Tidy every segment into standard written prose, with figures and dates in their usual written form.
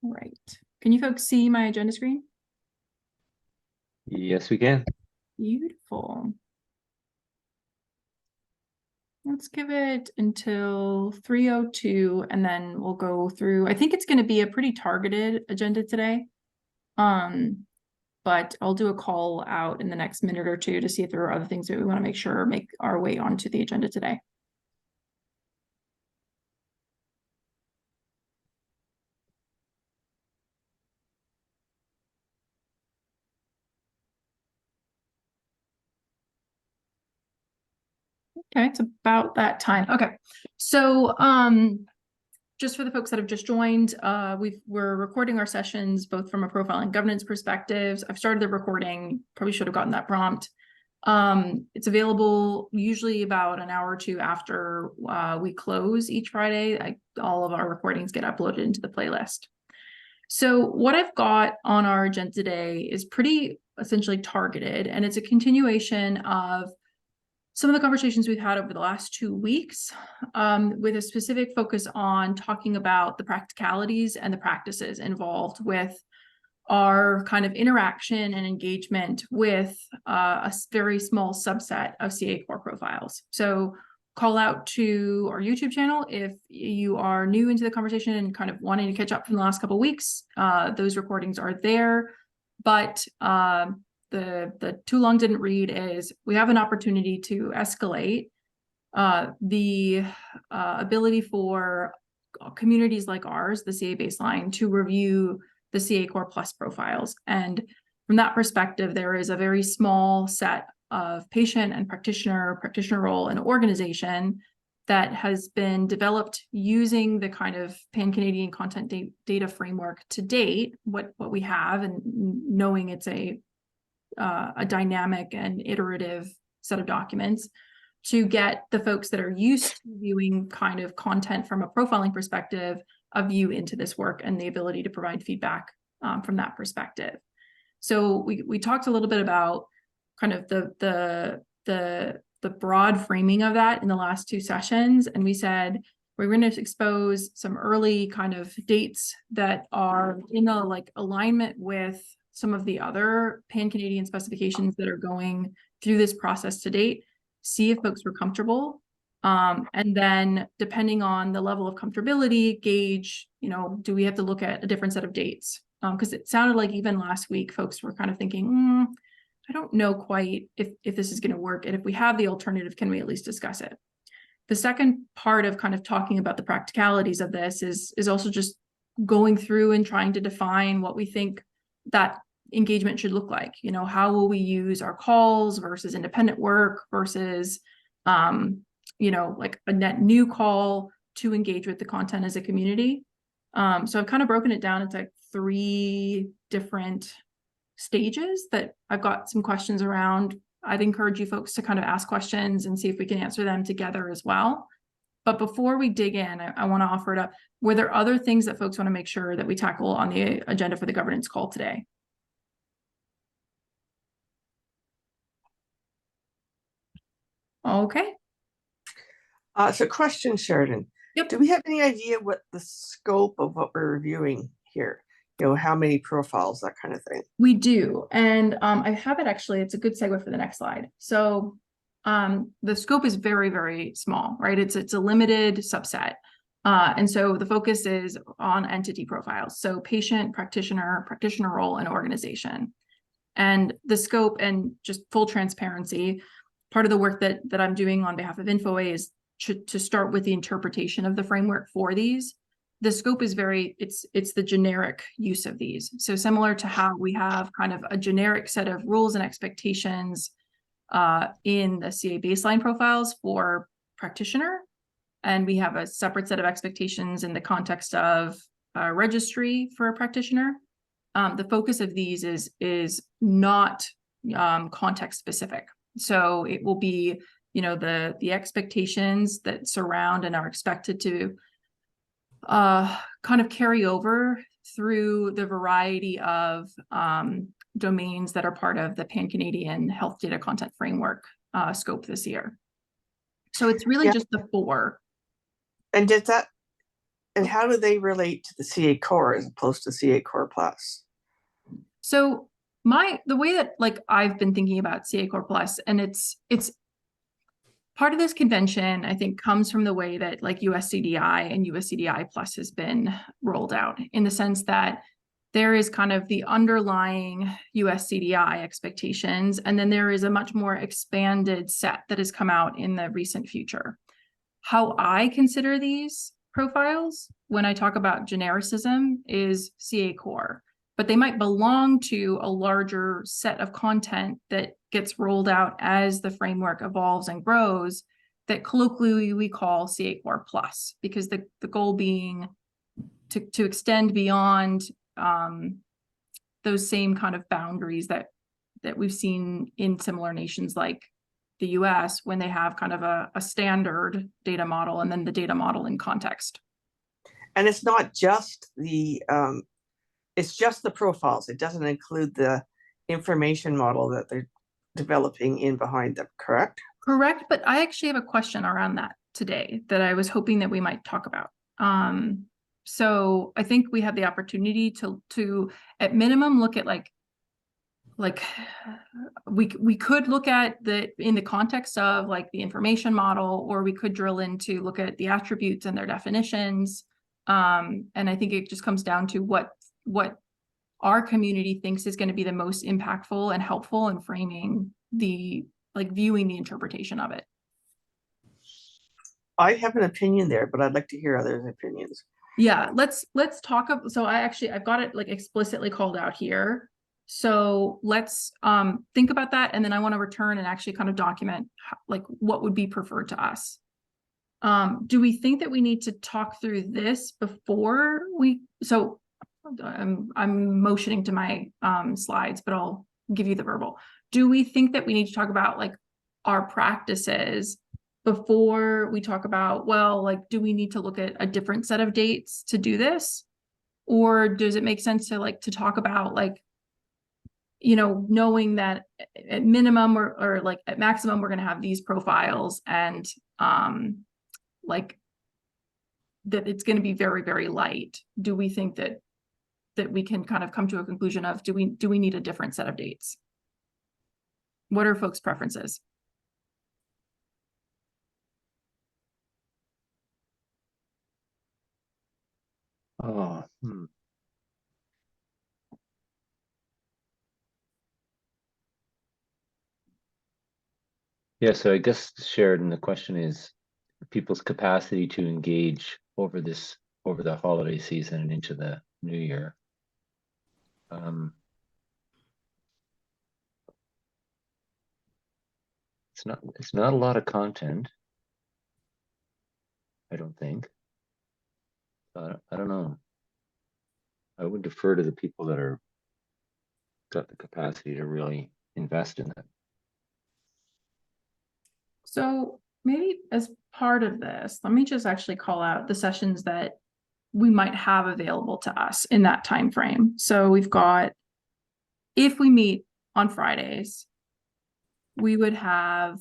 All right. Can you folks see my agenda screen? Yes, we can. Beautiful. Let's give it until 3:02 and then we'll go through. I think it's going to be a pretty targeted agenda today. But I'll do a call out in the next minute or two to see if there are other things that we want to make sure make our way onto the agenda today. Okay, it's about that time. Okay, so just for the folks that have just joined, we're recording our sessions both from a profile and governance perspectives. I've started the recording, probably should have gotten that prompt. It's available usually about an hour or two after we close each Friday. All of our recordings get uploaded into the playlist. So what I've got on our agenda today is pretty essentially targeted, and it's a continuation of some of the conversations we've had over the last 2 weeks, with a specific focus on talking about the practicalities and the practices involved with our kind of interaction and engagement with a very small subset of CA core profiles. So call out to our YouTube channel if you are new into the conversation and kind of wanting to catch up from the last couple of weeks. Those recordings are there, but the too long didn't read is we have an opportunity to escalate the ability for communities like ours, the CA baseline, to review the CA Core Plus profiles. And from that perspective, there is a very small set of patient and practitioner role and organization that has been developed using the kind of Pan-Canadian content data framework to date, what we have, and knowing it's a dynamic and iterative set of documents to get the folks that are used to viewing kind of content from a profiling perspective a view into this work and the ability to provide feedback from that perspective. So we talked a little bit about kind of the broad framing of that in the last 2 sessions, and we said we're going to expose some early kind of dates that are in a like alignment with some of the other Pan-Canadian specifications that are going through this process to date, see if folks were comfortable. And then depending on the level of comfortability, gauge, do we have to look at a different set of dates? Because it sounded like even last week, folks were kind of thinking, I don't know quite if this is going to work. And if we have the alternative, can we at least discuss it? The second part of kind of talking about the practicalities of this is also just going through and trying to define what we think that engagement should look like. How will we use our calls versus independent work versus, like a net new call to engage with the content as a community. So I've kind of broken it down into 3 different stages that I've got some questions around. I'd encourage you folks to kind of ask questions and see if we can answer them together as well. But before we dig in, I want to offer it up. Were there other things that folks want to make sure that we tackle on the agenda for the governance call today? Okay. So question, Sheridan. Yep. Do we have any idea what the scope of what we're reviewing here? How many profiles, that kind of thing? We do. And I have it actually, it's a good segue for the next slide. So the scope is very, very small, right? It's a limited subset. And so the focus is on entity profiles. So patient, practitioner role, and organization. And the scope, and just full transparency, part of the work that I'm doing on behalf of InfoA is to start with the interpretation of the framework for these. The scope is it's the generic use of these. So similar to how we have kind of a generic set of rules and expectations in the CA baseline profiles for practitioner, and we have a separate set of expectations in the context of registry for a practitioner. The focus of these is not context specific. So it will be, the expectations that surround and are expected to kind of carry over through the variety of domains that are part of the Pan-Canadian Health Data Content Framework scope this year. So it's really just the 4. And does that And how do they relate to the CA Core as opposed to CA Core Plus? So the way that like I've been thinking about CA Core Plus, and it's part of this convention, I think, comes from the way that like USCDI and USCDI Plus has been rolled out, in the sense that there is kind of the underlying USCDI expectations, and then there is a much more expanded set that has come out in the recent future. How I consider these profiles when I talk about genericism is CA Core, but they might belong to a larger set of content that gets rolled out as the framework evolves and grows, that colloquially we call CA Core Plus, because the goal being to extend beyond those same kind of boundaries that we've seen in similar nations like the US, when they have kind of a standard data model and then the data model in context. And it's not just it's just the profiles. It doesn't include the information model that they're developing in behind them, correct? Correct, but I actually have a question around that today that I was hoping that we might talk about. So I think we have the opportunity to at minimum look at like we could look at in the context of like the information model, or we could drill into look at the attributes and their definitions. And I think it just comes down to what our community thinks is going to be the most impactful and helpful in framing viewing the interpretation of it. I have an opinion there, but I'd like to hear others' opinions. Yeah, let's talk. So I've got it like explicitly called out here. So let's think about that, and then I want to return and actually kind of document like what would be preferred to us. Do we think that we need to talk through this before we? So I'm motioning to my slides, but I'll give you the verbal. Do we think that we need to talk about like our practices before we talk about, well, like, do we need to look at a different set of dates to do this? Or does it make sense to talk about like, knowing that at minimum or like at maximum, we're going to have these profiles, and like that it's going to be very, very light. Do we think that we can kind of come to a conclusion of, do we need a different set of dates? What are folks' preferences? Oh, Yeah, so I guess Sheridan, the question is people's capacity to engage over the holiday season and into the new year. It's not a lot of content, I don't think. I don't know. I would defer to the people that are got the capacity to really invest in it. So maybe as part of this, let me just actually call out the sessions that we might have available to us in that time frame. So we've got, if we meet on Fridays, we would have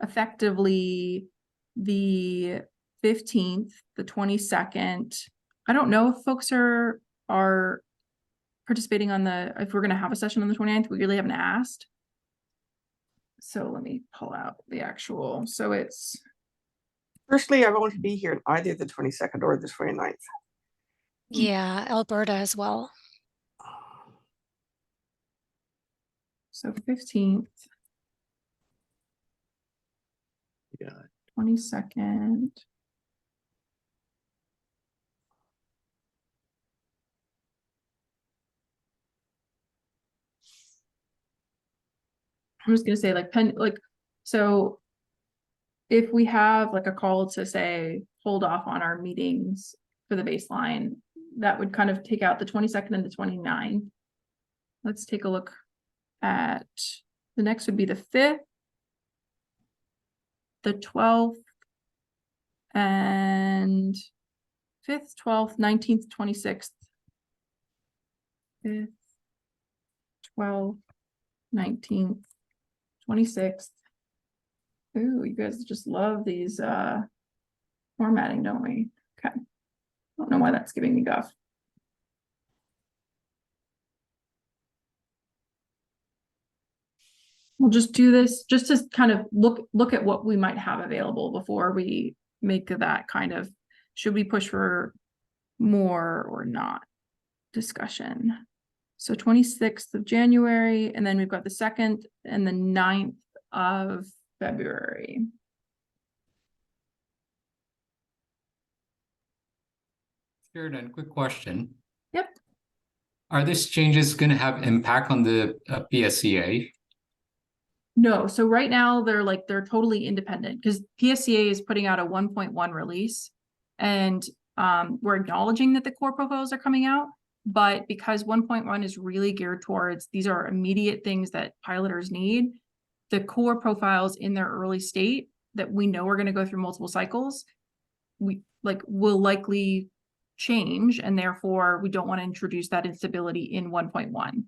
effectively the 15th, the 22nd. I don't know if folks are participating if we're going to have a session on the 29th. We really haven't asked. So let me pull out the actual. So it's. Firstly, I won't be here on either the 22nd or the 29th. Yeah, Alberta as well. So 15th. Yeah. 22nd. I'm just gonna say so if we have like a call to say hold off on our meetings for the baseline, that would kind of take out the 22nd and the 29th. Let's take a look at the next would be the 5th, the 12th, and 5th, 12th, 19th, 26th. 5th, 12th, 19th, 26th. Ooh, you guys just love these formatting, don't we? Okay. why that's giving me guff. We'll just do this just to kind of look at what we might have available before we make that kind of, should we push for more or not discussion. So 26th of January, and then we've got the 2nd and the 9th of February. Sheridan, quick question. Yep. Are these changes going to have impact on the PSCA? No, so right now they're totally independent because PSCA is putting out a 1.1 release, and we're acknowledging that the core profiles are coming out, but because 1.1 is really geared towards these are immediate things that piloters need, the core profiles in their early state that we know are going to go through multiple cycles, will likely change, and therefore we don't want to introduce that instability in 1.1.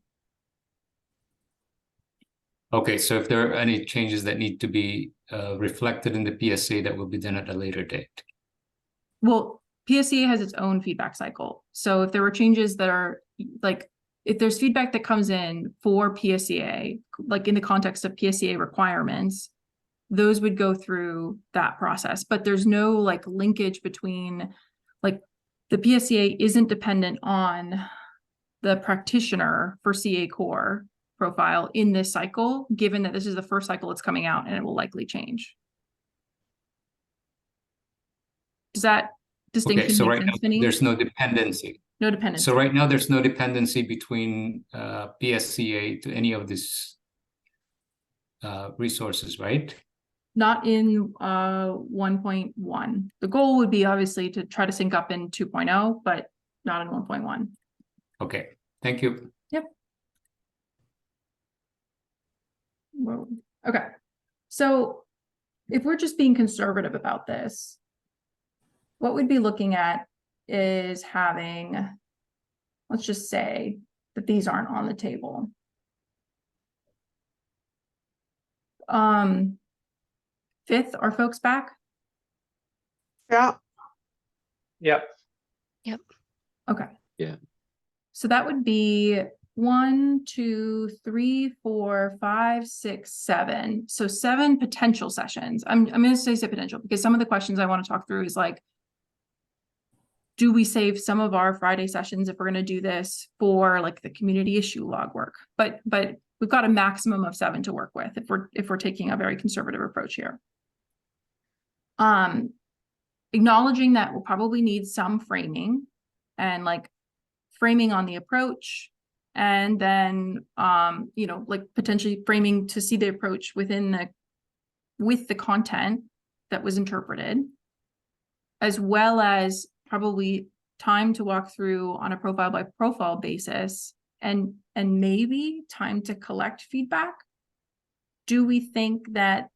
Okay, so if there are any changes that need to be reflected in the PSA, that will be done at a later date. Well, PSCA has its own feedback cycle. So if there were changes that are if there's feedback that comes in for PSCA, like in the context of PSCA requirements, those would go through that process. But there's no linkage between the PSCA isn't dependent on the practitioner for CA core profile in this cycle, given that this is the first cycle it's coming out and it will likely change. Does that distinction Okay, so make right now sense, Vinny? there's no dependency. No dependency. So right now there's no dependency between PSCA to any of these resources, right? Not in 1.1. The goal would be obviously to try to sync up in 2.0, but not in 1.1. Okay, thank you. Yep. Whoa. Okay. So if we're just being conservative about this, what we'd be looking at is having, let's just say that these aren't on the table. 5th, are folks back? Yeah. Yep. Okay. Yeah. So that would be 1, 2, 3, 4, 5, 6, 7. So 7 potential sessions. I'm going to say potential because some of the questions I want to talk through is do we save some of our Friday sessions if we're going to do this for the community issue log work? But we've got a maximum of 7 to work with if we're taking a very conservative approach here. Acknowledging that we'll probably need some framing and framing on the approach, and then potentially framing to see the approach with the content that was interpreted, as well as probably time to walk through on a profile by profile basis, and maybe time to collect feedback. Do we think that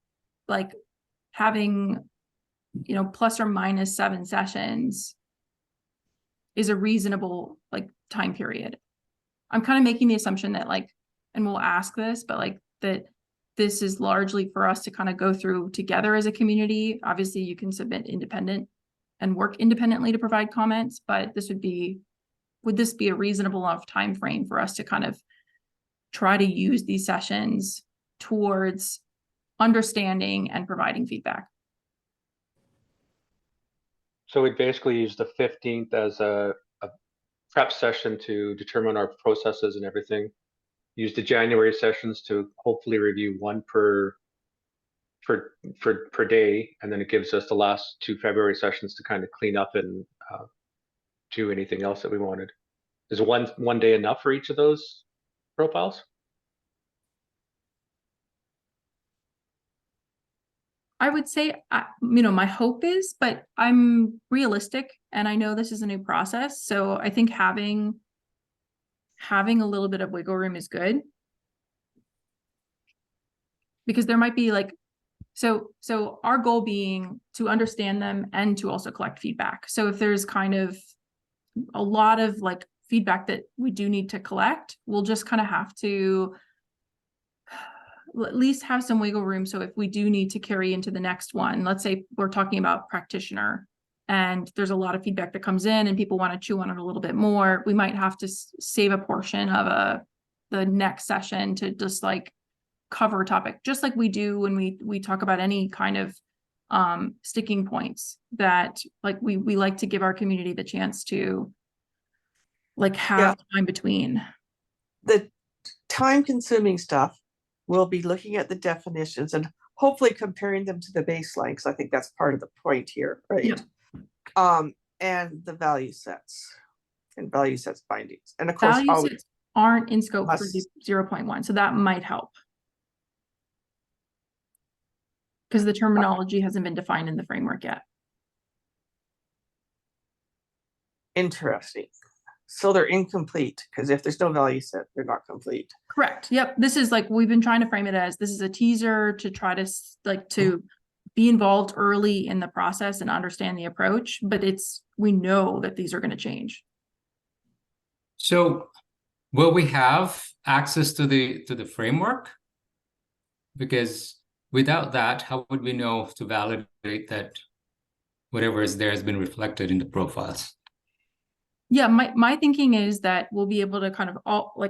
having plus or minus 7 sessions is a reasonable time period? I'm kind of making the assumption that and we'll ask this, but that this is largely for us to kind of go through together as a community. Obviously you can submit independent and work independently to provide comments, but would this be a reasonable enough time frame for us to kind of try to use these sessions towards understanding and providing feedback? So we basically use the 15th as a prep session to determine our processes and everything. Use the January sessions to hopefully review 1 per day, and then it gives us the last 2 February sessions to kind of clean up and do anything else that we wanted. Is one day enough for each of those profiles? I would say, my hope is, but I'm realistic and I know this is a new process. So I think having a little bit of wiggle room is good. Because there might be so our goal being to understand them and to also collect feedback. So if there's kind of a lot of feedback that we do need to collect, we'll just kind of have to at least have some wiggle room. So if we do need to carry into the next one, let's say we're talking about practitioner, and there's a lot of feedback that comes in and people want to chew on it a little bit more, we might have to save a portion of the next session to just like cover a topic, just like we do when we talk about any kind of sticking points that like we like to give our community the chance to like have time between. The time consuming stuff, we'll be looking at the definitions and hopefully comparing them to the baseline, because I think that's part of the point here, right? Yeah. And the value sets and value sets bindings. And of course, Value always sets aren't in scope for must- 0.1, so that might help. Because the terminology hasn't been defined in the framework yet. interesting. So they're incomplete, because if there's no value set, they're not complete. Correct. Yep. This is like, we've been trying to frame it as, this is a teaser to try to like to be involved early in the process and understand the approach, but we know that these are going to change. So will we have access to the framework? Because without that, how would we know to validate that whatever is there has been reflected in the profiles? Yeah, my thinking is that we'll be able to kind of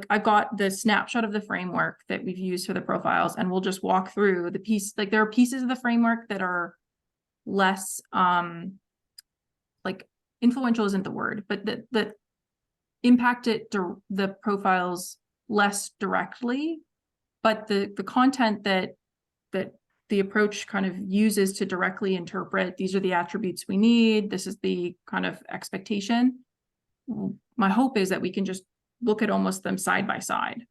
I've got the snapshot of the framework that we've used for the profiles, and we'll just walk through the piece. Like there are pieces of the framework that are less like influential isn't the word, but that impact the profiles less directly. But the content that the approach kind of uses to directly interpret, these are the attributes we need, this is the kind of expectation. My hope is that we can just look at almost them side by side.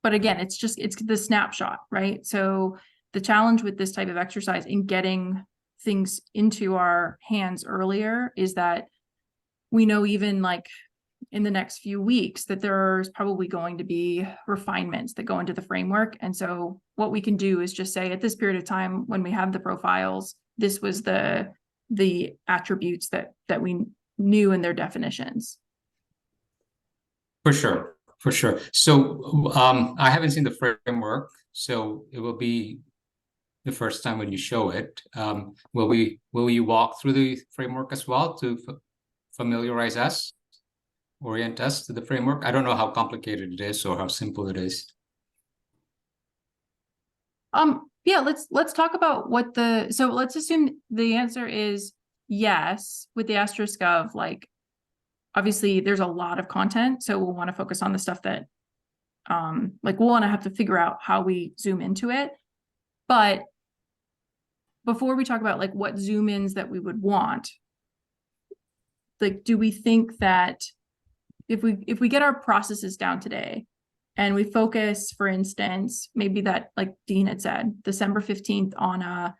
But again, it's the snapshot, right? So the challenge with this type of exercise in getting things into our hands earlier is that we know even like in the next few weeks that there's probably going to be refinements that go into the framework. And so what we can do is just say at this period of time, when we have the profiles, this was the attributes that we knew in their definitions. For sure, for sure. So I haven't seen the framework, so it will be the first time when you show it. Will you walk through the framework as well to familiarize us, orient us to the framework? I don't know how complicated it is or how simple it is. Yeah, let's talk about so let's assume the answer is yes, with the asterisk of like, obviously there's a lot of content, so we'll want to focus on the stuff that like we'll want to have to figure out how we zoom into it. But before we talk about like what zoom ins that we would want, like do we think that if we get our processes down today and we focus, for instance, maybe that, like Dean had said, December 15th on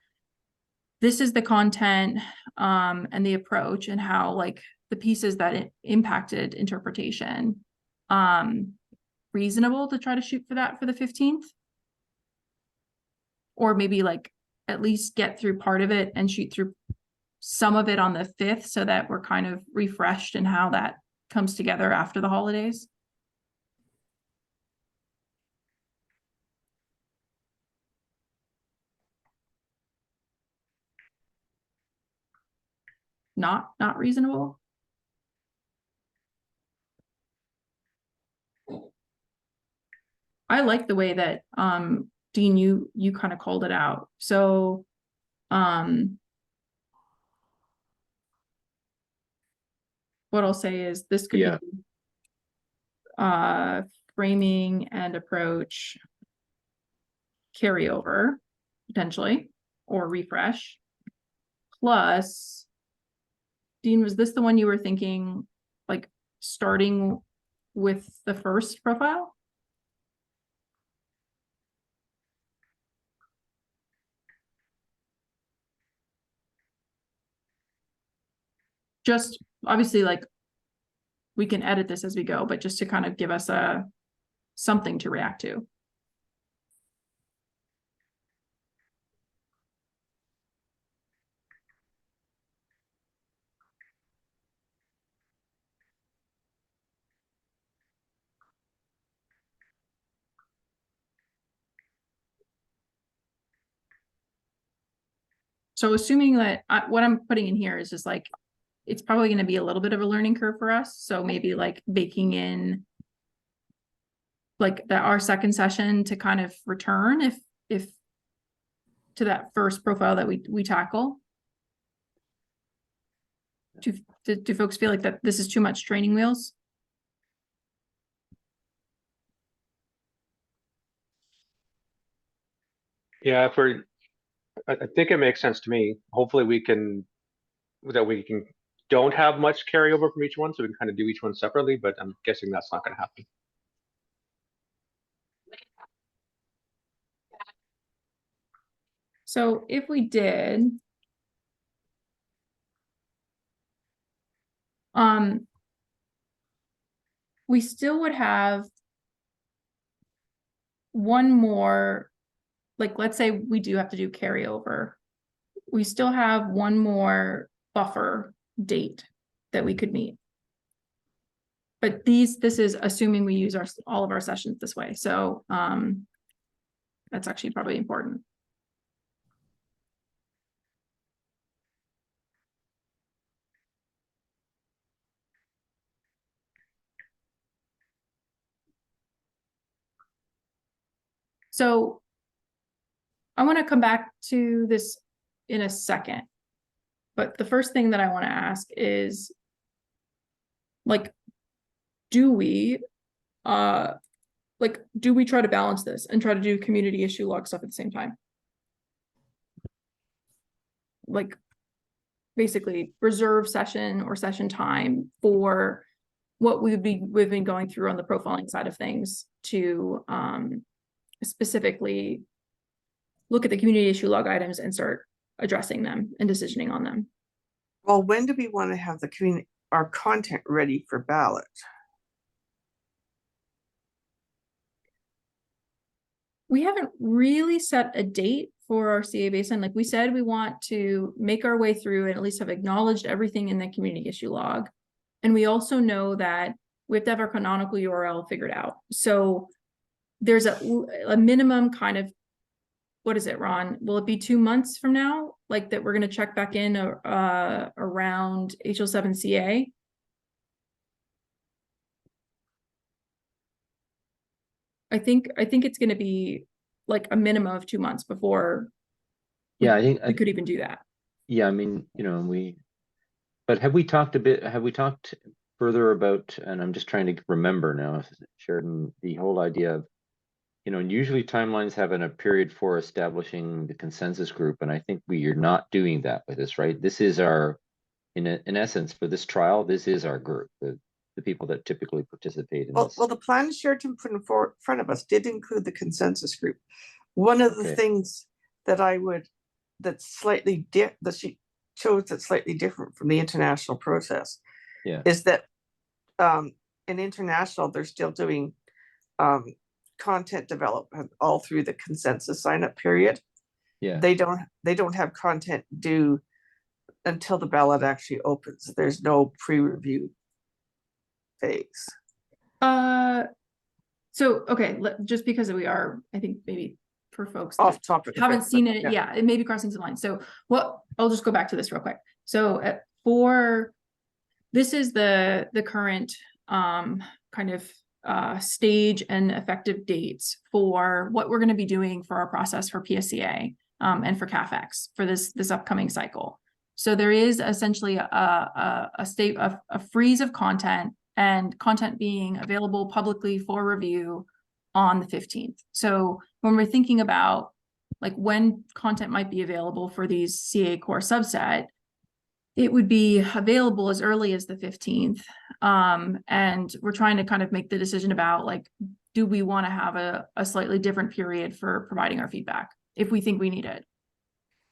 this is the content and the approach and how like the pieces that it impacted interpretation, reasonable to try to shoot for that for the 15th? Or maybe like at least get through part of it and shoot through some of it on the 5th so that we're kind of refreshed in how that comes together after the holidays? Not reasonable? I like the way that Dean, you kind of called it out. So what I'll say is this could be framing and approach carryover potentially, or refresh. Plus, Dean, was this the one you were thinking like starting with the first profile? Just obviously like we can edit this as we go, but just to kind of give us something to react to. So assuming that what I'm putting in here is just like, it's probably going to be a little bit of a learning curve for us. So maybe like baking in like our second session to kind of return if to that first profile that we tackle. Do folks feel like that this is too much training wheels? Yeah, I think it makes sense to me. Hopefully we can don't have much carryover from each one, so we can kind of do each one separately, but I'm guessing that's not going to happen. So if we did, we still would have one more, like, let's say we do have to do carryover. We still have one more buffer date that we could meet. But this is assuming we use all of our sessions this way. So that's actually probably important. So I want to come back to this in a second. But the first thing that I want to ask is, like, do we try to balance this and try to do community issue log stuff at the same time? Like, basically reserve session or session time for what we've been going through on the profiling side of things to specifically look at the community issue log items and start addressing them and decisioning on them. Well, when do we want to have our content ready for ballot? We haven't really set a date for our CA baseline. Like we said, we want to make our way through and at least have acknowledged everything in the community issue log. And we also know that we have to have our canonical URL figured out. So there's a minimum kind of, what is it, Ron? Will it be 2 months from now? Like that we're going to check back in around HL7CA? I think it's going to be like a minimum of 2 months before. Yeah, I think we could even do that. Yeah, I mean, but have we talked further about, and I'm just trying to remember now, Sheridan, the whole idea of, usually timelines have a period for establishing the consensus group, and I think we are not doing that with this, right? This is in essence, for this trial, this is our group, the people that typically participate in this. Well, the plan Sheridan put in front of us did include the consensus group. One of the things that that she chose that's slightly different from the international process is that in international, they're still doing content development all through the consensus sign-up period. Yeah. They don't have content due until the ballot actually opens. There's no pre-review phase. So okay, just because we are, I think maybe for folks Off topic, haven't seen it, yeah, it may be crossing some lines. So I'll just go back to this real quick. So this is the current kind of stage and effective dates for what we're going to be doing for our process for PSCA and for CAFX for this upcoming cycle. So there is essentially a freeze of content, and content being available publicly for review on the 15th. So when we're thinking about like when content might be available for these CA core subset, it would be available as early as the 15th. And we're trying to kind of make the decision about like, do we want to have a slightly different period for providing our feedback if we think we need it?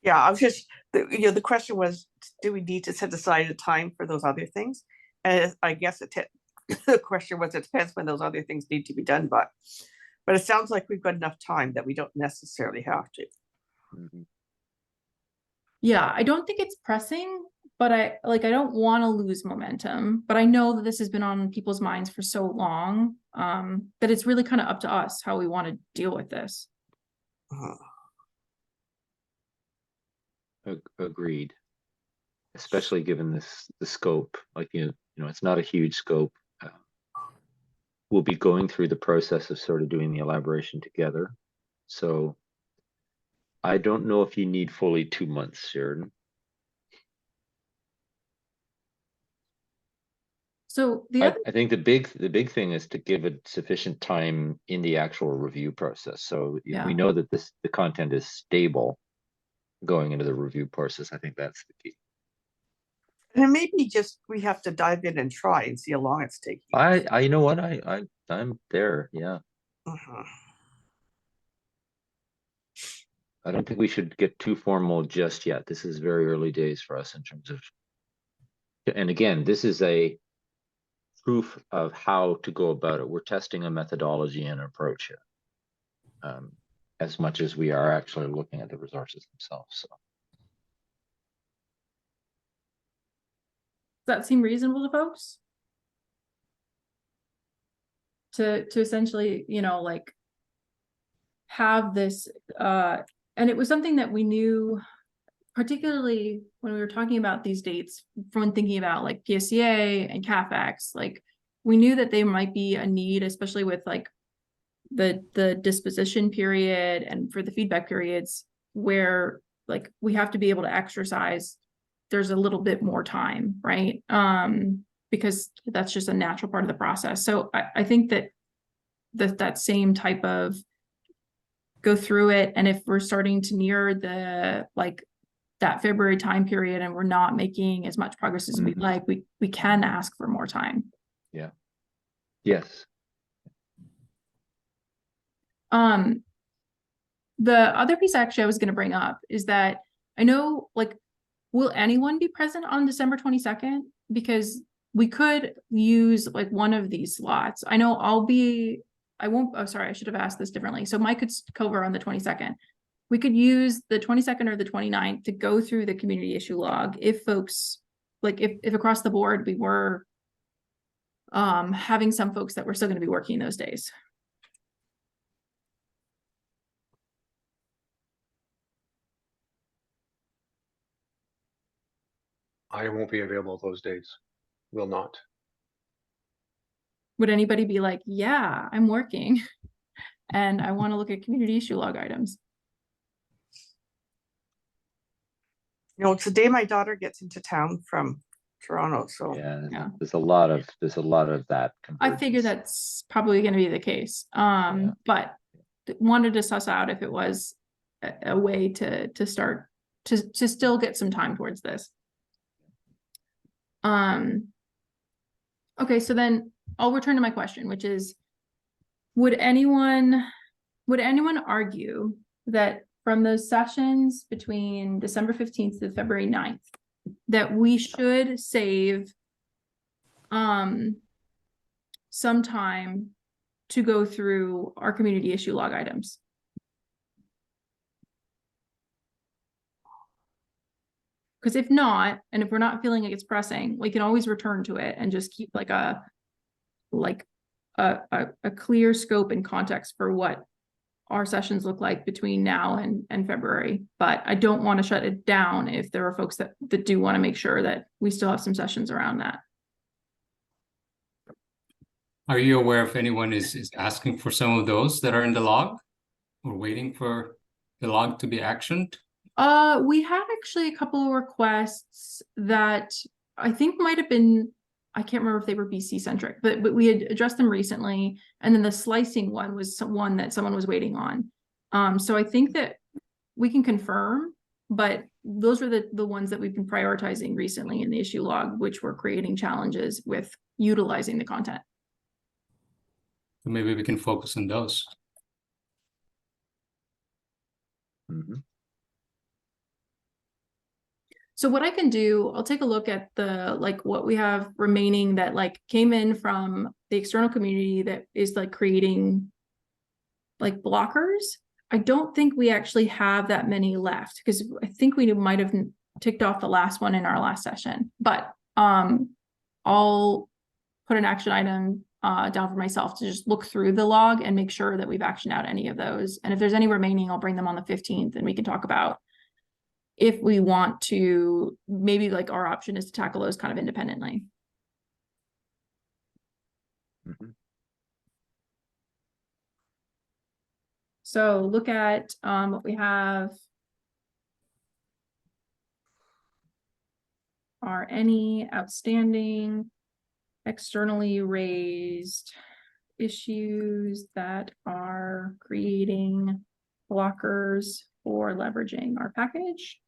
Yeah, I was just, the question was, do we need to set aside a time for those other things? And I guess the question was, it depends when those other things need to be done, but it sounds like we've got enough time that we don't necessarily have to. Mm-hmm. Yeah, I don't think it's pressing, but I don't want to lose momentum, but I know that this has been on people's minds for so long that it's really kind of up to us how we want to deal with this. Agreed. Especially given the scope, like, it's not a huge scope. We'll be going through the process of sort of doing the elaboration together. So I don't know if you need fully 2 months, Sheridan. So the other, I think the big thing is to give it sufficient time in the actual review process. So if Yeah. we know that the content is stable going into the review process, I think that's the key. And it may be just we have to dive in and try and see how long it's taking. I you know what, I'm there. Yeah. Mhm. I don't think we should get too formal just yet. This is very early days for us in terms of, and again, this is a proof of how to go about it. We're testing a methodology and approach here, as much as we are actually looking at the resources themselves. So does that seem reasonable to folks? To essentially, like have this, and it was something that we knew, particularly when we were talking about these dates, when thinking about like PSCA and CAFX, like we knew that there might be a need, especially with like the disposition period and for the feedback periods, where like we have to be able to exercise, there's a little bit more time, right? Because that's just a natural part of the process. So I think that that same type of go through it, and if we're starting to near the like that February time period and we're not making as much progress as we'd like, we can ask for more time. yeah. Yes. The other piece actually I was going to bring up is that I know, like, will anyone be present on December 22nd? Because we could use like one of these slots. I know I won't, oh, sorry, I should have asked this differently. So Mike could cover on the 22nd. We could use the 22nd or the 29th to go through the community issue log. If folks, like if across the board, we were having some folks that were still going to be working those days. I won't be available those days. Will not. Would anybody be like, yeah, I'm working and I want to look at community issue log items? It's the day my daughter gets into town from Toronto, so Yeah. There's a lot of that. I figure convergence. that's probably going to be the case. But wanted to suss out if it was a way to start to still get some time towards this. Okay, so then I'll return to my question, which is, would anyone argue that from those sessions between December 15th to February 9th, that we should save some time to go through our community issue log items? Because if not, and if we're not feeling like it's pressing, we can always return to it and just keep like a clear scope and context for what our sessions look like between now and February. But I don't want to shut it down if there are folks that do want to make sure that we still have some sessions around that. Are you aware if anyone is asking for some of those that are in the log or waiting for the log to be actioned? We had actually a couple of requests that I think might have been, I can't remember if they were BC centric, but we had addressed them recently. And then the slicing one was one that someone was waiting on. So I think that we can confirm, but those are the ones that we've been prioritizing recently in the issue log, which were creating challenges with utilizing the content. So maybe we can focus on those. So what I can do, I'll take a look at the like what we have remaining that like came in from the external community that is like creating like blockers. I don't think we actually have that many left because I think we might have ticked off the last one in our last session. But I'll put an action item down for myself to just look through the log and make sure that we've actioned out any of those. And if there's any remaining, I'll bring them on the 15th and we can talk about if we want to, maybe like our option is to tackle those kind of independently. Mhm. So look at what we have. Are any outstanding externally raised issues that are creating blockers for leveraging our package?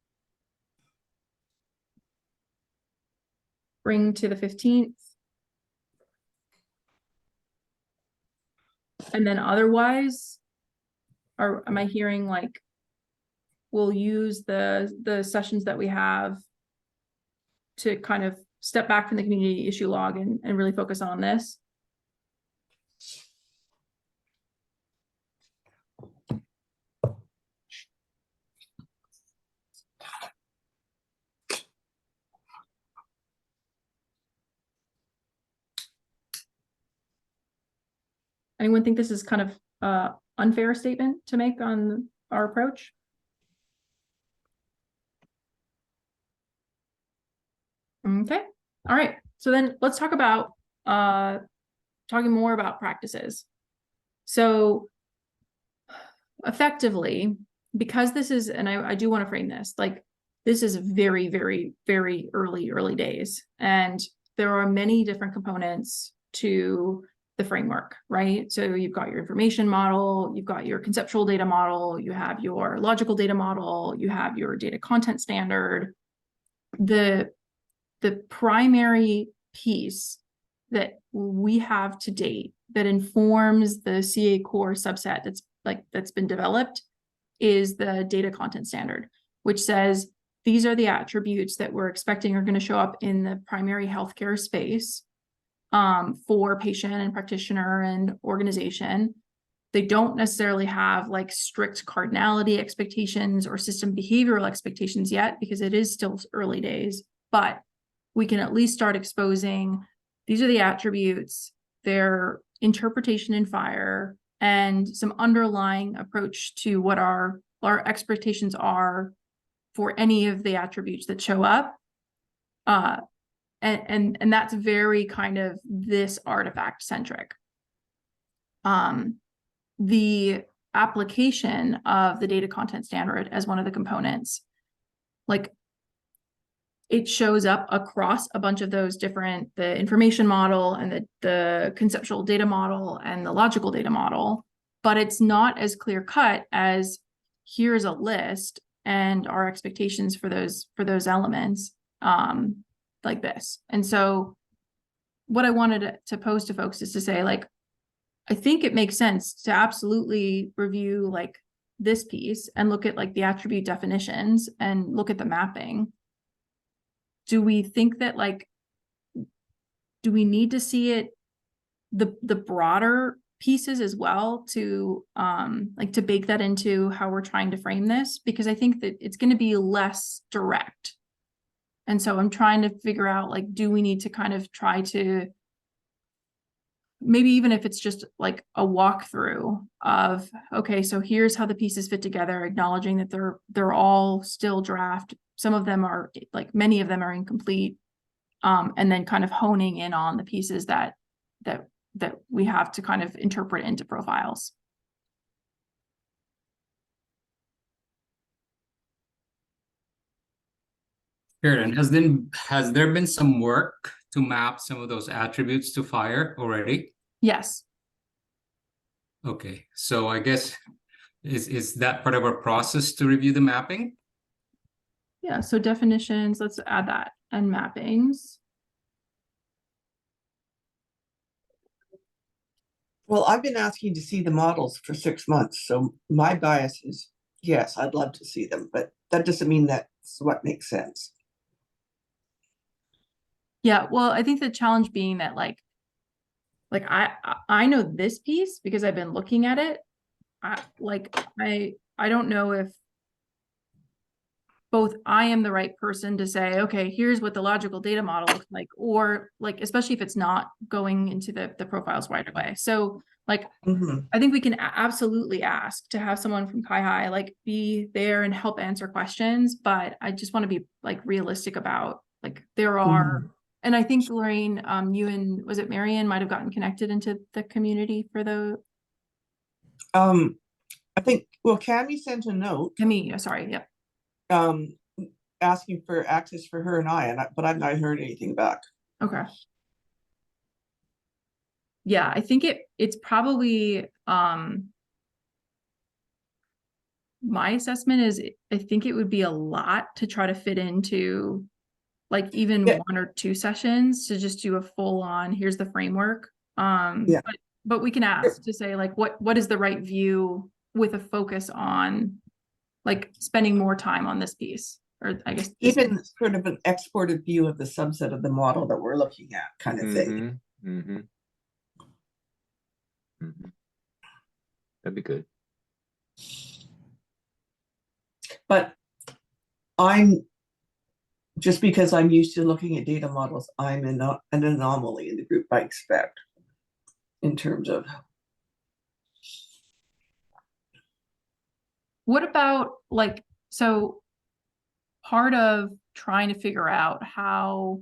Bring to the 15th. And then otherwise, or am I hearing like we'll use the sessions that we have to kind of step back from the community issue log and really focus on this? Anyone think this is kind of unfair statement to make on our approach? Okay, all right. So then let's talk about talking more about practices. So effectively, because this is, and I do want to frame this, like this is very, very, very early days. And there are many different components to the framework, right? So you've got your information model, you've got your conceptual data model, you have your logical data model, you have your data content standard. The primary piece that we have to date that informs the CA core subset that's been developed is the data content standard, which says these are the attributes that we're expecting are going to show up in the primary healthcare space for patient and practitioner and organization. They don't necessarily have like strict cardinality expectations or system behavioral expectations yet, because it is still early days, but we can at least start exposing these are the attributes, their interpretation in FHIR, and some underlying approach to what our expectations are for any of the attributes that show up. And that's very kind of this artifact centric. The application of the data content standard as one of the components, like it shows up across a bunch of those different, the information model and the conceptual data model and the logical data model, but it's not as clear cut as here's a list and our expectations for those elements like this. And so what I wanted to pose to folks is to say, like, I think it makes sense to absolutely review like this piece and look at like the attribute definitions and look at the mapping. Do we think that like, do we need to see it, the broader pieces as well to like to bake that into how we're trying to frame this? Because I think that it's going to be less direct. And so I'm trying to figure out like, do we need to kind of try to, maybe even if it's just like a walkthrough of, okay, so here's how the pieces fit together, acknowledging that they're all still draft. Some of them are like, many of them are incomplete. And then kind of honing in on the pieces that we have to kind of interpret into profiles. Sure. And has there been some work to map some of those attributes to FHIR already? Yes. Okay, so I guess is that part of our process to review the mapping? Yeah, so definitions, let's add that, and mappings. Well, I've been asking to see the models for 6 months, so my bias is, yes, I'd love to see them, but that doesn't mean that's what makes sense. Yeah, well, I think the challenge being that like I know this piece because I've been looking at it. I don't know if both I am the right person to say, okay, here's what the logical data model looks like, or like, especially if it's not going into the profiles right away. So Like, Mhm. I think we can absolutely ask to have someone from Hi like be there and help answer questions, but I just want to be like realistic about like there are, and I think Lorraine, you and was it Marion might have gotten connected into the community for the I think, well, Cammy sent a note, sorry, yep. asking for access for her and but I've not heard anything back. Okay. Yeah, I think it's probably my assessment is I think it would be a lot to try to fit into like even Yeah. 1 or 2 sessions to just do a full on here's the framework. Yeah. But we can ask to say like what is the right view with a focus on like spending more time on this piece, or I guess Even sort of an exported view of the subset of the model that we're looking at, kind of thing. That'd be good. But I'm just because I'm used to looking at data models, I'm an anomaly in the group, I expect, in terms of. what about like, so part of trying to figure out how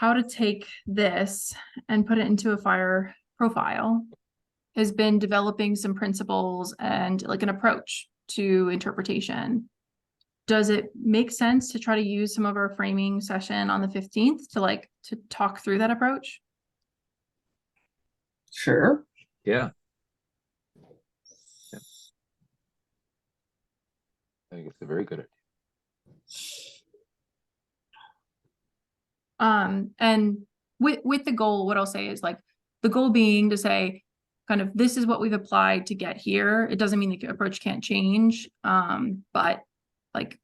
to take this and put it into a FHIR profile has been developing some principles and like an approach to interpretation. Does it make sense to try to use some of our framing session on the 15th to talk through that approach? Sure. Yeah. I think it's a very good idea. And with the goal, what I'll say is like the goal being to say kind of this is what we've applied to get here. It doesn't mean the approach can't change. But like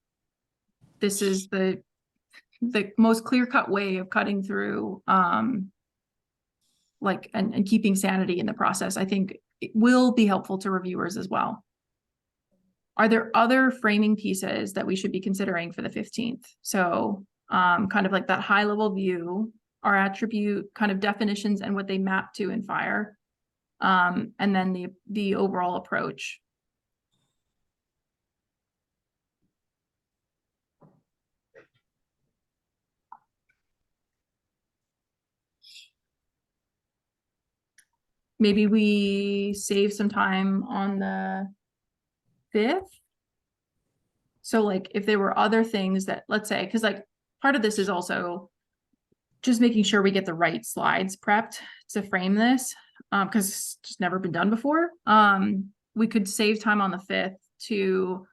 this is the most clear-cut way of cutting through like and keeping sanity in the process. I think it will be helpful to reviewers as well. Are there other framing pieces that we should be considering for the 15th? So kind of like that high level view, our attribute kind of definitions and what they map to in FHIR, and then the overall approach. Maybe we save some time on the 5th. So like if there were other things that, let's say, because like part of this is also just making sure we get the right slides prepped to frame this, because it's just never been done before. We could save time on the 5th to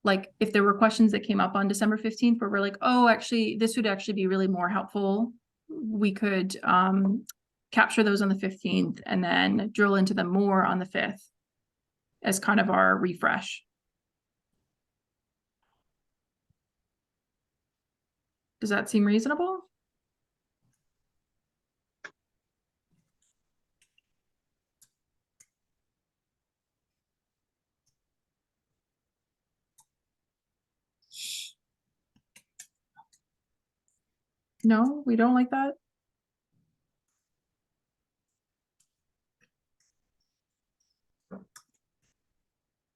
like, if there were questions that came up on December 15th, where we're like, oh, actually, this would actually be really more helpful. We could capture those on the 15th and then drill into them more on the 5th as kind of our refresh. Does that seem reasonable? No, we don't like that.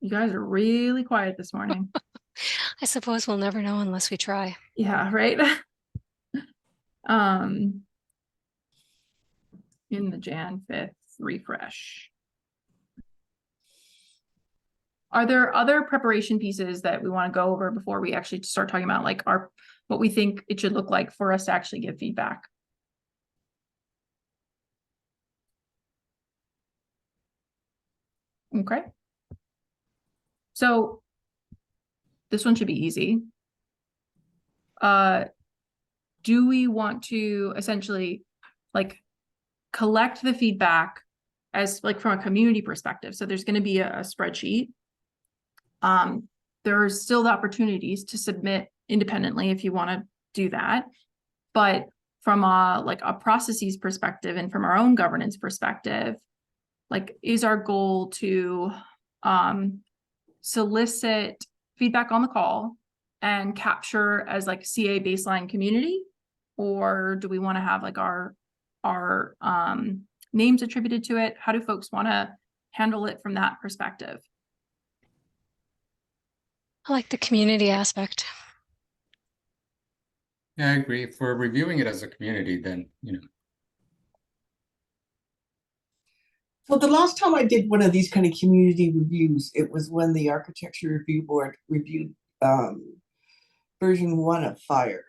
You guys are really quiet this morning. I suppose we'll never know unless we try. Yeah, right. In the Jan 5th refresh. Are there other preparation pieces that we want to go over before we actually start talking about like what we think it should look like for us to actually give feedback? Okay. So this one should be easy. Do we want to essentially like collect the feedback as like from a community perspective? So there's going to be a spreadsheet. There are still the opportunities to submit independently if you want to do that. But from a processes perspective and from our own governance perspective, like is our goal to solicit feedback on the call and capture as like CA baseline community? Or do we want to have like our names attributed to it? How do folks want to handle it from that perspective? I like the community aspect. Yeah, I agree. If we're reviewing it as a community, then, So the last time I did one of these kind of community reviews, it was when the Architecture Review Board reviewed version 1 of FHIR.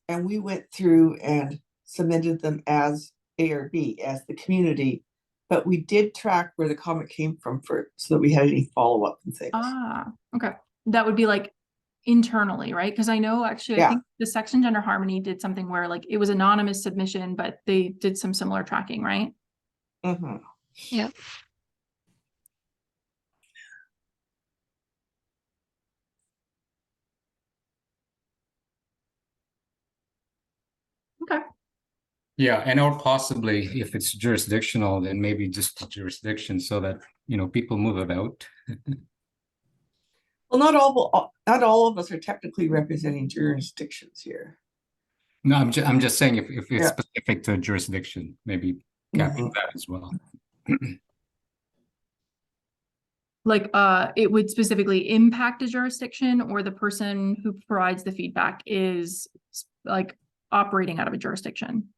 And we went through and submitted them as A or B, as the community, but we did track where the comment came from for, so that we had any follow-up and things. Ah, okay. That would be like internally, right? Because I know actually, I think the Section Gender Harmony did something where like it was anonymous submission, but they did some similar tracking, right? Mm-hmm. Yep. Okay. yeah, and or possibly if it's jurisdictional, then maybe just the jurisdiction so that, people move about. Well, not all of us are technically representing jurisdictions here. No, I'm just saying if it's specific to a jurisdiction, maybe capping that as well. Like it would specifically impact a jurisdiction, or the person who provides the feedback is like operating out of a jurisdiction.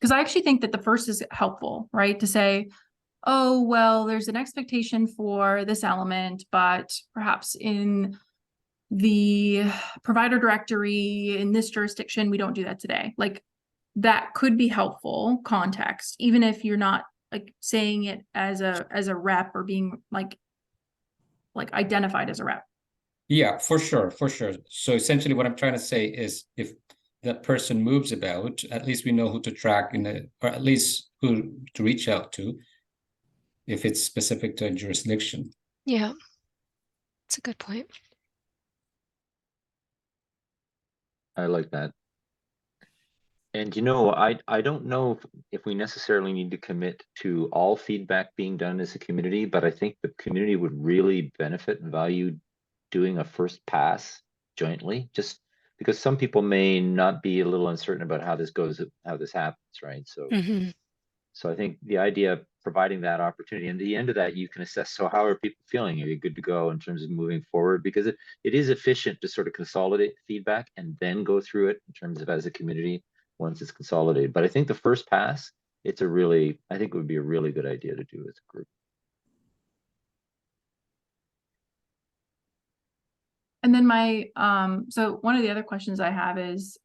Because I actually think that the first is helpful, right? To say, oh, well, there's an expectation for this element, but perhaps in the provider directory in this jurisdiction, we don't do that today. Like that could be helpful context, even if you're not like saying it as a rep or being like identified as a rep. Yeah, for sure, for sure. So essentially what I'm trying to say is if that person moves about, at least we know who to track or at least who to reach out to if it's specific to a jurisdiction. Yeah. That's a good point. I like that. And I don't know if we necessarily need to commit to all feedback being done as a community, but I think the community would really benefit and value doing a first pass jointly, just because some people may not be a little uncertain about how this goes, how this happens, right? So So I think the idea of providing that opportunity, and at the end of that, you can assess, so how are people feeling? Are you good to go in terms of moving forward? Because it is efficient to sort of consolidate feedback and then go through it in terms of as a community once it's consolidated. But I think the first pass, I think it would be a really good idea to do as a group. And then so one of the other questions I have is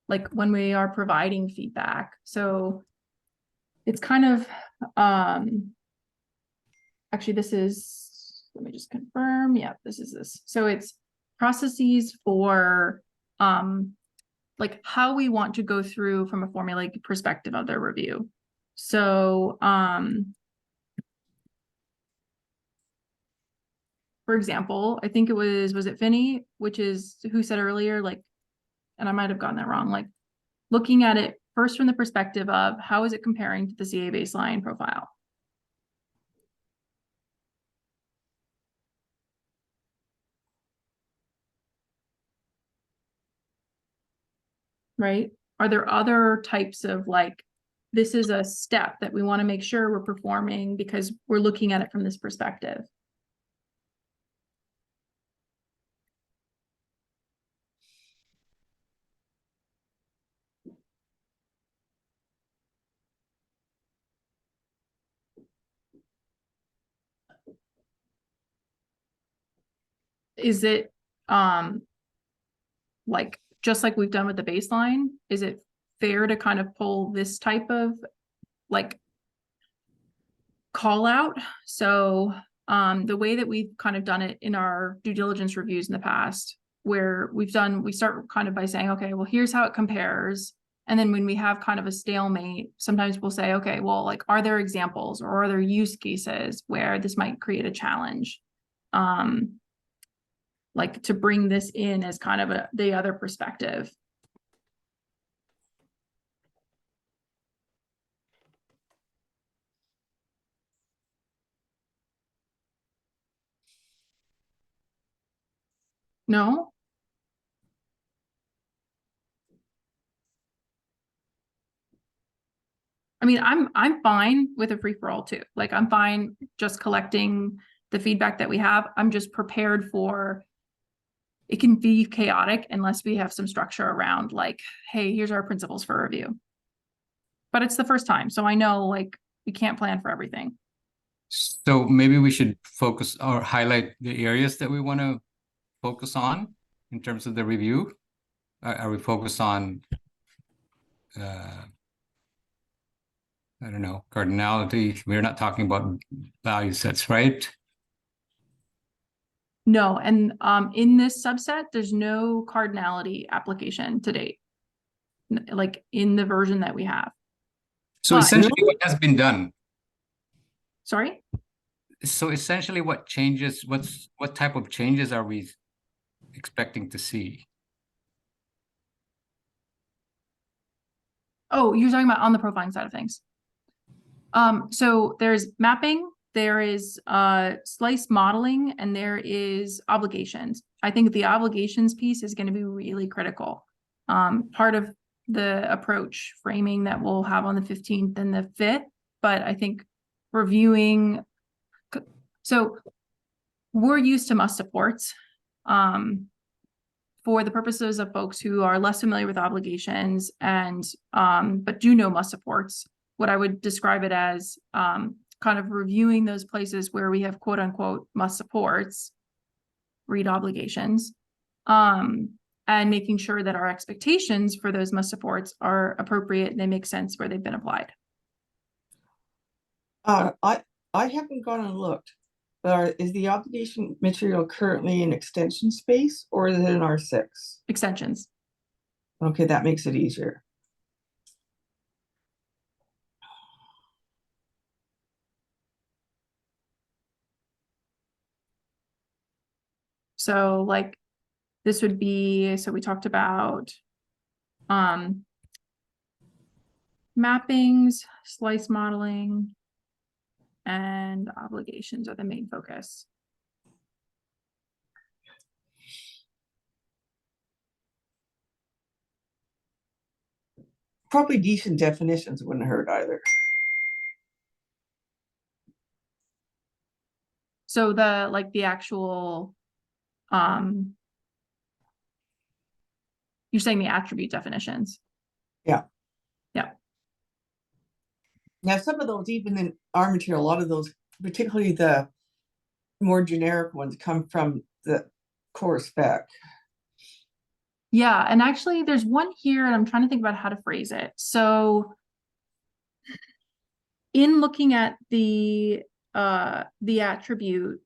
like when we are providing feedback, so it's kind of actually this is, let me just confirm. Yeah, this is this. So it's processes for like how we want to go through from a formulaic perspective of their review. So for example, I think it was it Finney, which is who said earlier, like, and I might have gotten that wrong, like looking at it first from the perspective of how is it comparing to the CA baseline profile? Right? Are there other types of like, this is a step that we want to make sure we're performing because we're looking at it from this perspective? Is it like just like we've done with the baseline, is it fair to kind of pull this type of like call out? So the way that we've kind of done it in our due diligence reviews in the past, where we start kind of by saying, okay, well, here's how it compares. And then when we have kind of a stalemate, sometimes we'll say, okay, well, like, are there examples or are there use cases where this might create a challenge? Like to bring this in as kind of the other perspective. No? mean, I'm fine with a free for all too. Like, I'm fine just collecting the feedback that we have. I'm just prepared for it can be chaotic unless we have some structure around like, hey, here's our principles for review. But it's the first time, so I know like we can't plan for everything. So maybe we should focus or highlight the areas that we want to focus on in terms of the review. Are we focused on, I don't know, cardinality? We're not talking about value sets, right? No, and in this subset, there's no cardinality application to date, like in the version that we have. So But- essentially what has been done. Sorry? So essentially what changes, what type of changes are we expecting to see? Oh, you're talking about on the profiling side of things. So there's mapping, there is slice modeling, and there is obligations. I think the obligations piece is going to be really critical. Part of the approach framing that we'll have on the 15th and the 5th, but I think reviewing, so we're used to must supports. For the purposes of folks who are less familiar with obligations and but do know must supports, what I would describe it as kind of reviewing those places where we have quote unquote must supports, read obligations, and making sure that our expectations for those must supports are appropriate and they make sense where they've been applied. I haven't gone and looked, but is the obligation material currently in extension space or is it in R6? Extensions. Okay, that makes it easier. So like this would be, so we talked about mappings, slice modeling, and obligations are the main focus. Probably decent definitions wouldn't hurt either. So the like the actual you're saying the attribute definitions. Yeah. Yeah. Now, some of those, even in our material, a lot of those, particularly the more generic ones, come from the core spec. Yeah, and actually there's one here and I'm trying to think about how to phrase it. So in looking at the attribute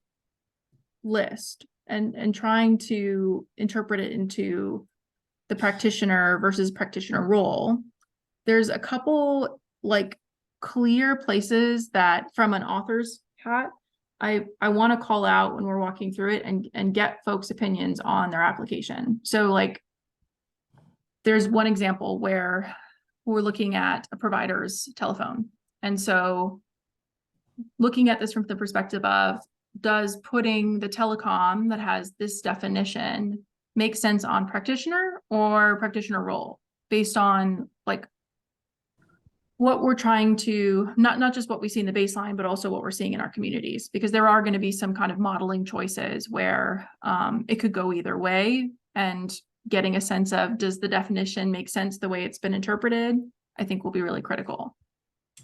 list and trying to interpret it into the practitioner versus practitioner role, there's a couple like clear places that from an author's hat, I want to call out when we're walking through it and get folks' opinions on their application. So like there's one example where we're looking at a provider's telephone. And so looking at this from the perspective of, does putting the telecom that has this definition make sense on practitioner or practitioner role based on like what we're trying to, not just what we see in the baseline, but also what we're seeing in our communities, because there are going to be some kind of modeling choices where it could go either way, and getting a sense of, does the definition make sense the way it's been interpreted, I think will be really critical.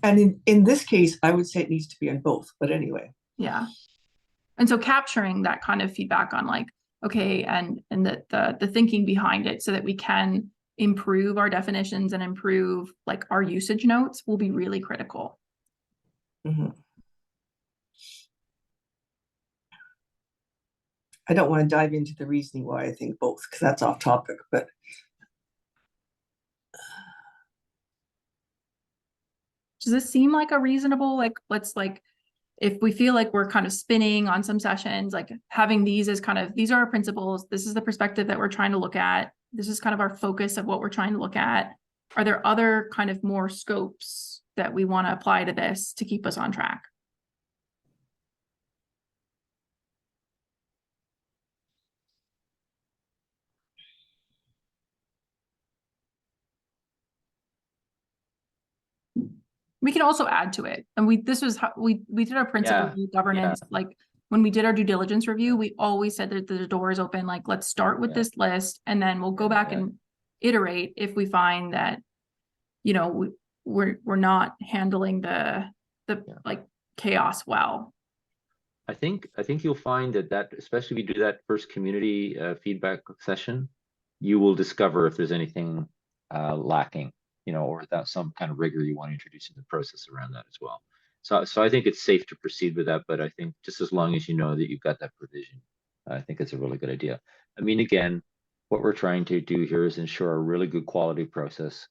And in this case, I would say it needs to be on both, but anyway. Yeah. And so capturing that kind of feedback on like, okay, and the thinking behind it so that we can improve our definitions and improve like our usage notes will be really critical. Mm-hmm. I don't want to dive into the reasoning why I think both, because that's off topic, but does this seem like a reasonable, like, let's like, if we feel like we're kind of spinning on some sessions, like having these as kind of, these are our principles, this is the perspective that we're trying to look at, this is kind of our focus of what we're trying to look at. Are there other kind of more scopes that we want to apply to this to keep us on track? We can also add to it. And this was how we did our principles Yeah, of governance, like when we did our due diligence review, we always said that the door is open, like, let's start with Yeah. this list and then we'll go back Yeah. and iterate if we find that, you know, we're not handling the like chaos well. I think you'll find that especially if you do that first community feedback session, you will discover if there's anything lacking, you know, or without some kind of rigor you want to introduce in the process around that as well. So I think it's safe to proceed with that, but I think just as long as you know that you've got that provision, I think it's a really good idea. I mean, again, what we're trying to do here is ensure a really good quality process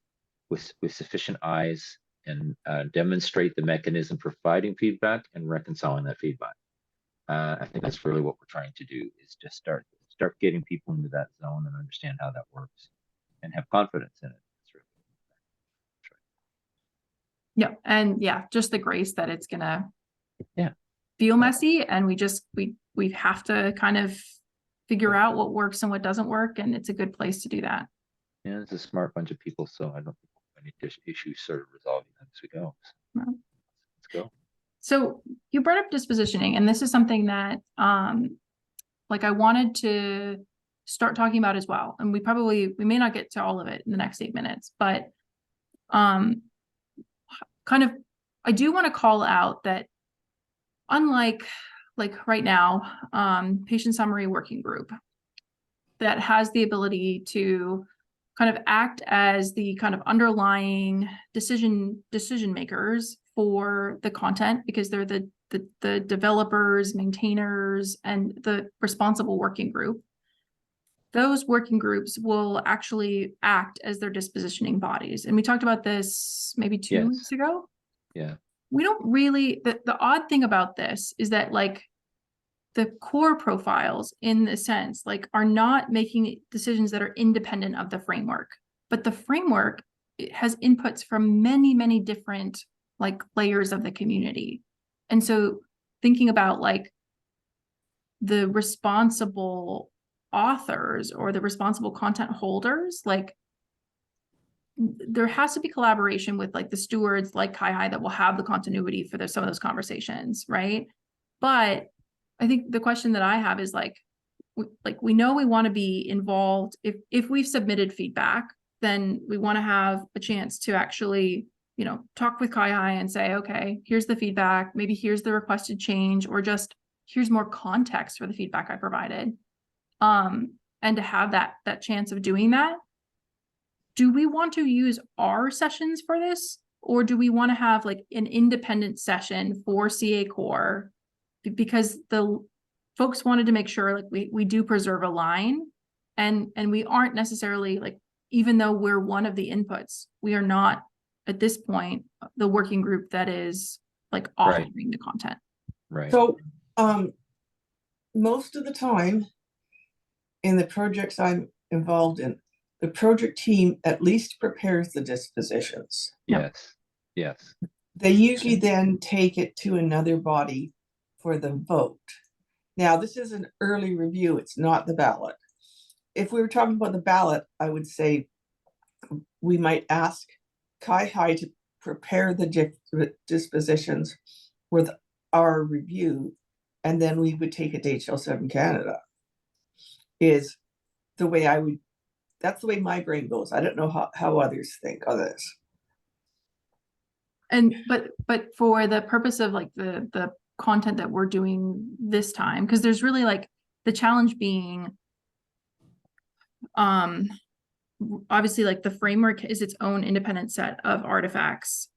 with sufficient eyes and demonstrate the mechanism for providing feedback and reconciling that feedback. I think that's really what we're trying to do, is just start getting people into that zone and understand how that works and have confidence in it. Yeah. And yeah, just the grace that it's gonna Yeah. feel messy, and we have to kind of figure out what works and what doesn't work, and it's a good place to do that. Yeah, it's a smart bunch of people, so I don't think any issues sort of resolving as we go. So, No. let's go. So you brought up dispositioning, and this is something that like I wanted to start talking about as well. And we may not get to all of it in the next 8 minutes, but kind of, I do want to call out that unlike like right now, patient summary working group that has the ability to kind of act as the kind of underlying decision makers for the content, because they're the developers, maintainers, and the responsible working group. Those working groups will actually act as their dispositioning bodies. And we talked about this maybe 2 weeks ago. Yeah. We don't really, the odd thing about this is that like the core profiles in the sense like are not making decisions that are independent of the framework, but the framework has inputs from many, many different like layers of the community. And so thinking about like the responsible authors or the responsible content holders, like there has to be collaboration with like the stewards like FHIR that will have the continuity for some of those conversations, right? But I think the question that I have is like we know we want to be involved. If we've submitted feedback, then we want to have a chance to actually, you know, talk with FHIR and say, okay, here's the feedback, maybe here's the requested change, or just here's more context for the feedback I provided. And to have that chance of doing that. Do we want to use our sessions for this, or do we want to have like an independent session for CA Core? Because the folks wanted to make sure like we do preserve a line, and we aren't necessarily like, even though we're one of the inputs, we are not at this point the working group that is like authoring the content. Right. So most of the time in the projects I'm involved in, the project team at least prepares the dispositions. Yes. Yes. They usually then take it to another body for the vote. Now, this is an early review. It's not the ballot. If we were talking about the ballot, I would say we might ask FHIR to prepare the dispositions with our review, and then we would take it to HL7 Canada. Is the way I would, that's the way my brain goes. I don't know how others think of this. And but for the purpose of like the content that we're doing this time, because there's really like the challenge being obviously like the framework is its own independent set of artifacts.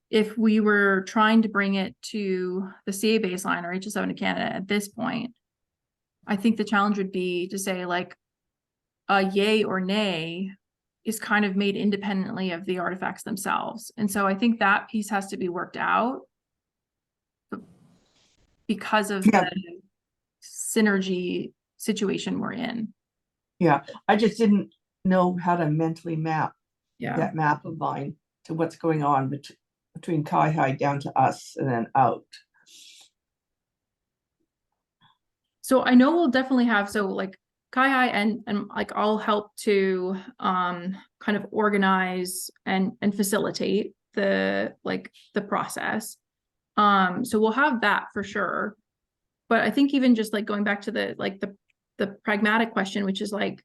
If we were trying to bring it to the CA baseline or HL7 to Canada at this point, I think the challenge would be to say like a yay or nay is kind of made independently of the artifacts themselves. And so I think that piece has to be worked out because of the synergy situation we're in. Yeah, I just didn't know how to mentally map that map of line to what's going on between FHIR down to us and then out. So I know we'll definitely have, so like FHIR and like I'll help to kind of organize and facilitate the process. So we'll have that for sure. But I think even just like going back to the pragmatic question, which is like,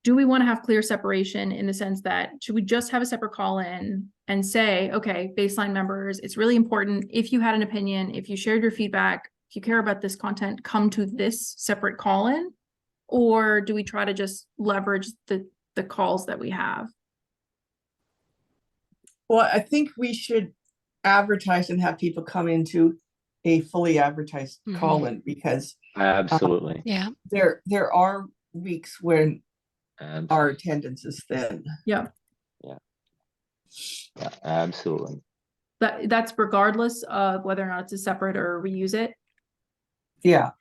do we want to have clear separation in the sense that should we just have a separate call in and say, okay, baseline members, it's really important. If you had an opinion, if you shared your feedback, if you care about this content, come to this separate call in, or do we try to just leverage the calls that we have? Well, I think we should advertise and have people come into a fully advertised call in, because Absolutely. Yeah. there are weeks when Absolutely. our attendance is thin. Yeah. Yeah, absolutely. That's regardless of whether or not it's a separate or reuse it. Yeah.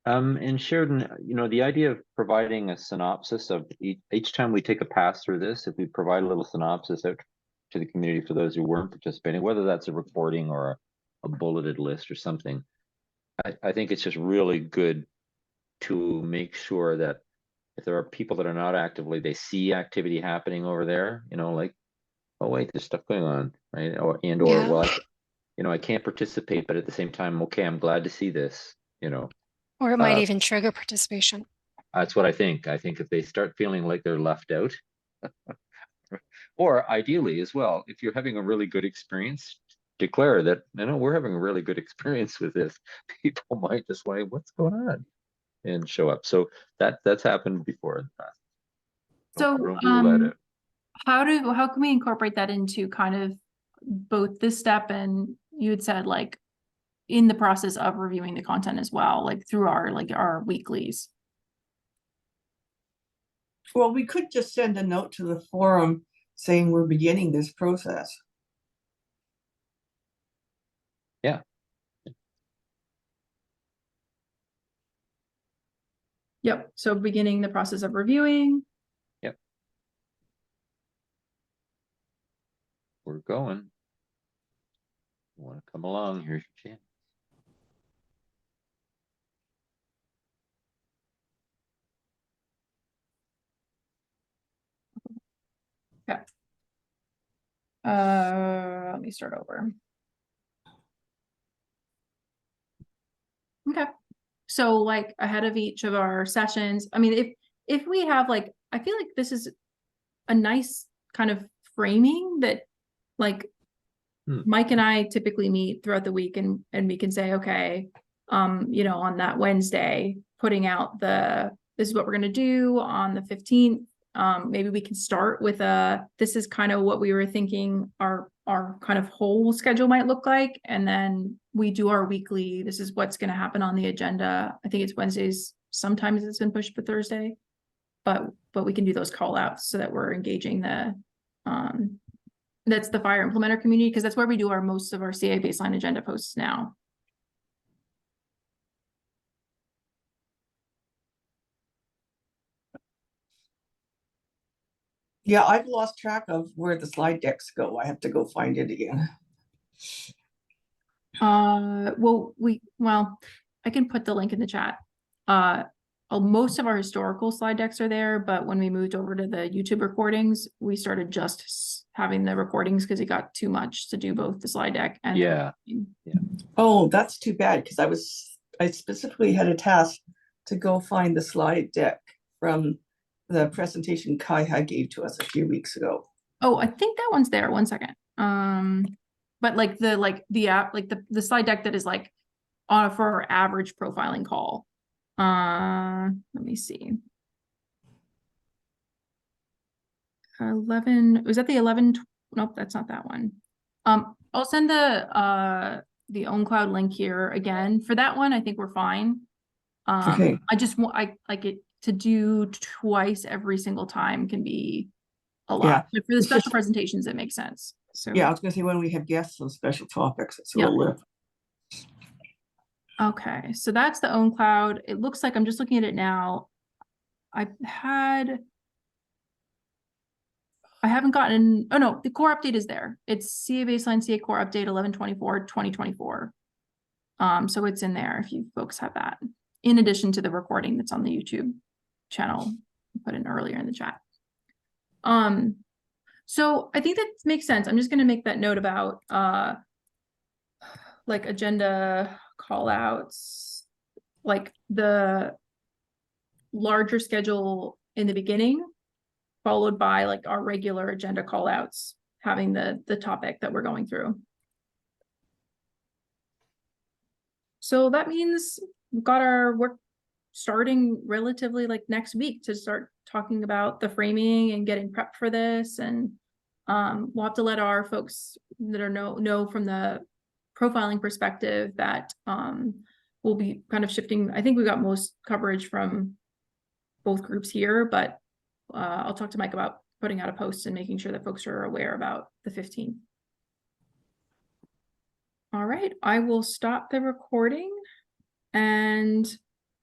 And Sheridan, you know, the idea of providing a synopsis of each time we take a pass through this, if we provide a little synopsis out to the community for those who weren't participating, whether that's a recording or a bulleted list or something, I think it's just really good to make sure that if there are people that are not actively, they see activity happening over there, you know, like, oh wait, there's stuff going on, right? Or Yeah. well, you know, I can't participate, but at the same time, okay, I'm glad to see this, you know. Or it might even trigger participation. That's what I think. I think if they start feeling like they're left out, or ideally as well, if you're having a really good experience, declare that, you know, we're having a really good experience with this. People might just like, what's going on? And show up. So that's happened before in the past. So Don't rule that out. how can we incorporate that into kind of both this step and you had said like in the process of reviewing the content as well, like through our weeklies? Well, we could just send a note to the forum saying we're beginning this process. Yeah. Yep. So beginning the process of reviewing. Yep. We're going. Want to come along? Here's your chance. Okay. Let me start over. Okay. So like ahead of each of our sessions, I mean, if we have like, I feel like this is a nice kind of framing that like Mike and I typically meet throughout the week and we can say, okay, you know, on that Wednesday, putting out this is what we're going to do on the 15th. Maybe we can start with this is kind of what we were thinking our kind of whole schedule might look like. And then we do our weekly, this is what's going to happen on the agenda. I think it's Wednesdays. Sometimes it's been pushed for Thursday, but we can do those call outs so that we're engaging that's the FHIR implementer community, because that's where we do most of our CA baseline agenda posts now. Yeah, I've lost track of where the slide decks go. I have to go find it again. Well, I can put the link in the chat. Most of our historical slide decks are there, but when we moved over to the YouTube recordings, we started just having the recordings because it got too much to do both the slide deck and Oh, that's too bad, because I specifically had a task to go find the slide deck from the presentation Kai gave to us a few weeks ago. Oh, I think that one's there. 1 second. But like the app, like the slide deck that is like for our average profiling call. Let me see. 11, was that the 11? Nope, that's not that one. I'll send the OwnCloud link here again. For that one, I think we're fine. Okay. I like it to do twice every single time can be a lot. But for the special presentations, it makes sense. So yeah, I was gonna say when we have guests on special topics, it's a Yeah. little lift. Okay, so that's the OwnCloud. It looks like I'm just looking at it now. I haven't gotten, oh no, the core update is there. It's CA baseline CA core update 11/24/2024. So it's in there if you folks have that, in addition to the recording that's on the YouTube channel put in earlier in the chat. So I think that makes sense. I'm just gonna make that note about like agenda call outs, like the larger schedule in the beginning, followed by like our regular agenda call outs, having the topic that we're going through. So that means we've got our work starting relatively like next week to start talking about the framing and getting prepped for this. And we'll have to let our folks that are know from the profiling perspective that we'll be kind of shifting. I think we got most coverage from both groups here, but I'll talk to Mike about putting out a post and making sure that folks are aware about the 15th. All right, I will stop the recording and